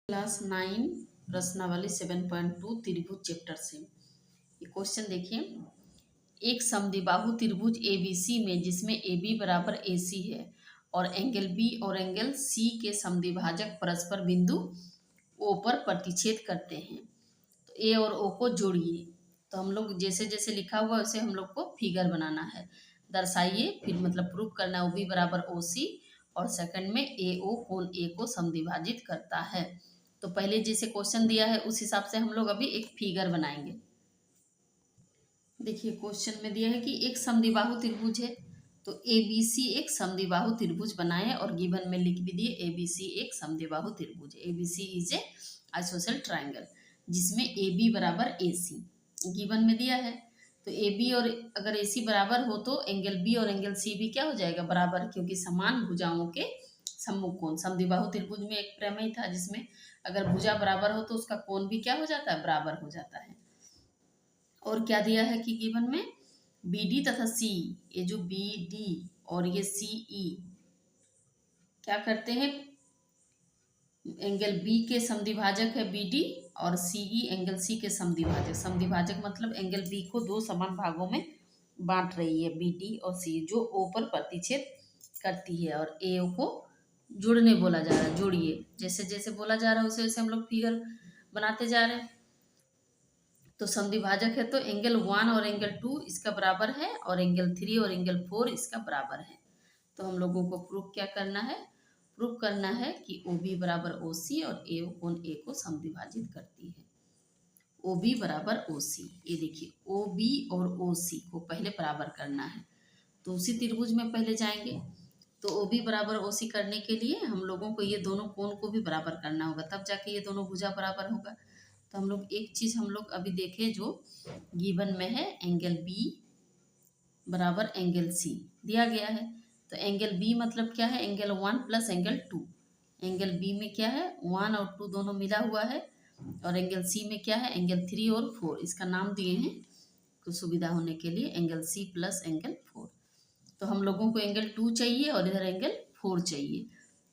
Class 9 प्रश्नावली 7.2 त्रिभुज chapter से ये क्वेश्चन देखिए। एक समद्विबाहु त्रिभुज एबीसी में जिसमें AB बराबर AC है और एंगल B और एंगल C के समद्विभाजक परस्पर बिंदु O पर प्रतिच्छेद करते हैं तो A और O को जोड़िए। तो हम लोग जैसे जैसे लिखा हुआ है उसे हम लोग को फिगर बनाना है, दर्शाइए, फिर मतलब प्रूफ करना OB बराबर OC और सेकंड में AO कोण A को समद्विभाजित करता है। तो पहले जैसे क्वेश्चन दिया है उस हिसाब से हम लोग अभी एक फिगर बनाएंगे। देखिए क्वेश्चन में दिया है कि एक समद्विबाहु त्रिभुज है तो ABC एक समद्विबाहु त्रिभुज बनाए और गिवन में लिख भी दिए ABC एक समद्विबाहु त्रिभुज है। ABC is a ISOCELL triangle जिसमें AB बराबर AC गिवन में दिया है। तो AB और अगर AC बराबर हो तो एंगल B और एंगल C भी क्या हो जाएगा, बराबर, क्योंकि समान भुजाओं के सम्मुख कोण। समद्विबाहु त्रिभुज में एक प्रमेय था जिसमें अगर भुजा बराबर हो तो उसका कोण भी क्या हो जाता है, बराबर हो जाता है। और क्या दिया है कि गिवन में BD तथा C, ये जो BD और ये CE क्या करते हैं, एंगल B के समद्विभाजक है BD और CE एंगल C के समद्विभाजक। समद्विभाजक मतलब एंगल B को दो समान भागों में बांट रही है BD और C, जो O पर प्रतिच्छेद करती है और AO को जुड़ने बोला जा रहा है, जोड़िए। जैसे जैसे बोला जा रहा है वैसे वैसे हम लोग फिगर बनाते जा रहे हैं। तो समद्विभाजक है तो एंगल 1 और एंगल 2 इसका बराबर है और एंगल 3 और एंगल 4 इसका बराबर है। तो हम लोगों को प्रूफ क्या करना है, प्रूफ करना है कि OB बराबर OC और AO कोण A को समद्विभाजित करती है। OB बराबर OC, ये देखिए OB और OC को पहले बराबर करना है तो उसी त्रिभुज में पहले जाएंगे। तो OB बराबर OC करने के लिए हम लोगों को ये दोनों कोण को भी बराबर करना होगा, तब जाके ये दोनों भुजा बराबर होगा। तो हम लोग एक चीज हम लोग अभी देखें जो गिवन में है, एंगल B बराबर एंगल C दिया गया है। तो एंगल B मतलब क्या है, angle 1 plus angle 2। Angle B में क्या है, 1 और 2 दोनों मिला हुआ है और एंगल C में क्या है, एंगल 3 और 4, इसका नाम दिए हैं कुछ सुविधा होने के लिए, एंगल C प्लस एंगल 4। तो हम लोगों को एंगल 2 चाहिए और इधर एंगल 4 चाहिए।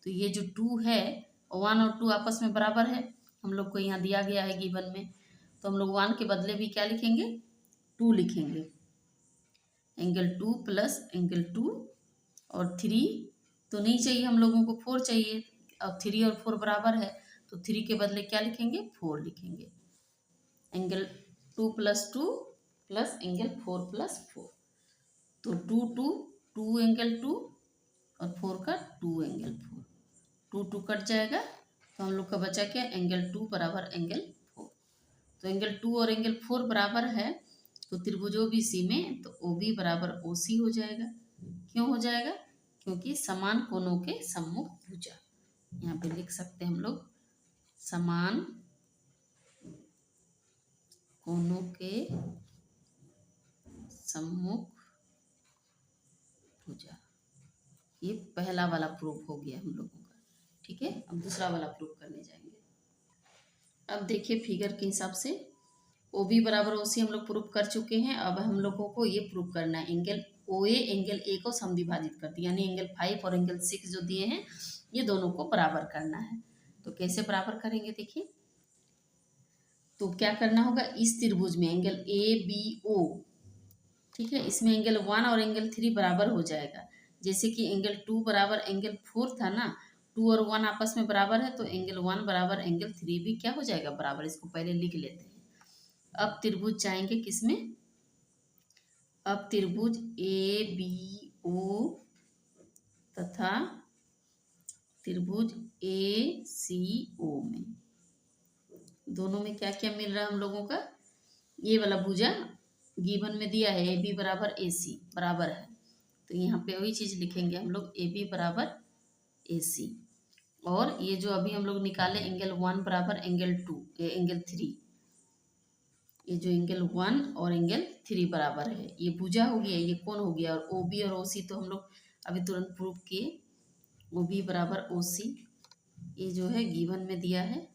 तो ये जो 2 है, 1 और 2 आपस में बराबर है, हम लोग को यहाँ दिया गया है गिवन में। तो हम लोग 1 के बदले भी क्या लिखेंगे, 2 लिखेंगे। एंगल 2 प्लस एंगल 2 और 3 तो नहीं चाहिए, हम लोगों को 4 चाहिए। अब 3 और 4 बराबर है तो 3 के बदले क्या लिखेंगे, 4 लिखेंगे। Angle 2 plus 2 plus angle 4 plus 4, तो 2 एंगल 2 और 4 का 2 एंगल 4, 2 कट जाएगा तो हम लोग का बचा क्या, एंगल 2 बराबर एंगल 4। तो एंगल 2 और एंगल 4 बराबर है तो त्रिभुज OBC में तो OB बराबर OC हो जाएगा। क्यों हो जाएगा, क्योंकि समान कोणों के सम्मुख भुजा। यहाँ पे लिख सकते हैं हम लोग, समान कोणों के सम्मुख भुजा। ये पहला वाला प्रूफ हो गया हम लोगों का, ठीक है। अब दूसरा वाला प्रूफ करने जाएंगे। अब देखिए फिगर के हिसाब से OB बराबर OC हम लोग प्रूफ कर चुके हैं। अब हम लोगों को ये प्रूफ करना है एंगल OA एंगल A को समद्विभाजित करती है, यानी एंगल 5 और एंगल 6 जो दिए हैं ये दोनों को बराबर करना है। तो कैसे बराबर करेंगे देखिए। तो क्या करना होगा, इस त्रिभुज में एंगल ABO, ठीक है, इसमें एंगल 1 और एंगल 3 बराबर हो जाएगा। जैसे कि एंगल 2 बराबर एंगल 4 था ना, 2 और 1 आपस में बराबर है तो एंगल 1 बराबर एंगल 3 भी क्या हो जाएगा, बराबर। इसको पहले लिख लेते हैं। अब त्रिभुज जाएंगे किसमें, अब त्रिभुज ABO तथा त्रिभुज ACO में, दोनों में क्या क्या मिल रहा है हम लोगों का, ये वाला भुजा गिवन में दिया है AB बराबर AC बराबर है तो यहाँ पे वही चीज लिखेंगे हम लोग, AB बराबर AC। और ये जो अभी हम लोग निकाले एंगल 1 बराबर एंगल 2 एंगल 3, ये जो एंगल 1 और एंगल 3 बराबर है, ये भुजा हो गया, ये कोण हो गया। और OB और OC तो हम लोग अभी तुरंत प्रूफ किए, OB बराबर OC, ये जो है गिवन में दिया है।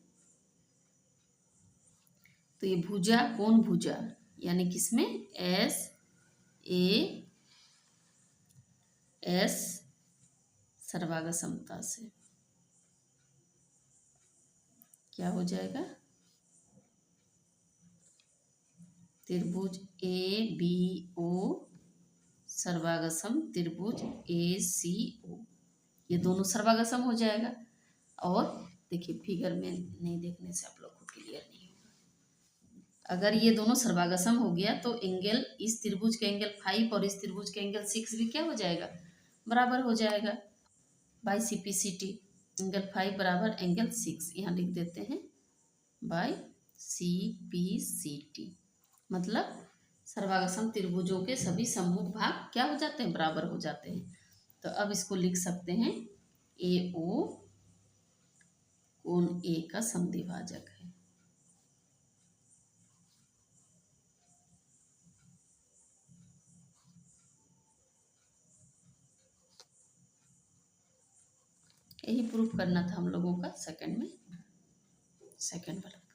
तो ये भुजा कोण भुजा, यानी किसमें, SAS सर्वांग समता से, क्या हो जाएगा, त्रिभुज ए बी ओ सर्वागसम त्रिभुज ए सी ओ, ये दोनों सर्वागसम हो जाएगा। और देखिए फिगर में नहीं देखने से आप लोग को क्लियर नहीं होगा। अगर ये दोनों सर्वागसम हो गया तो एंगल, इस त्रिभुज के एंगल 5 और इस त्रिभुज के एंगल 6 भी क्या हो जाएगा, बराबर हो जाएगा। बाय CPCT एंगल 5 बराबर एंगल 6, यहाँ लिख देते हैं बाय CPCT, मतलब सर्वागसम त्रिभुजों के सभी सम्मुख भाग क्या हो जाते हैं, बराबर हो जाते हैं। तो अब इसको लिख सकते हैं AO कोण A का समद्विभाजक है। यही प्रूफ करना था हम लोगों का सेकंड में, सेकंड वाला।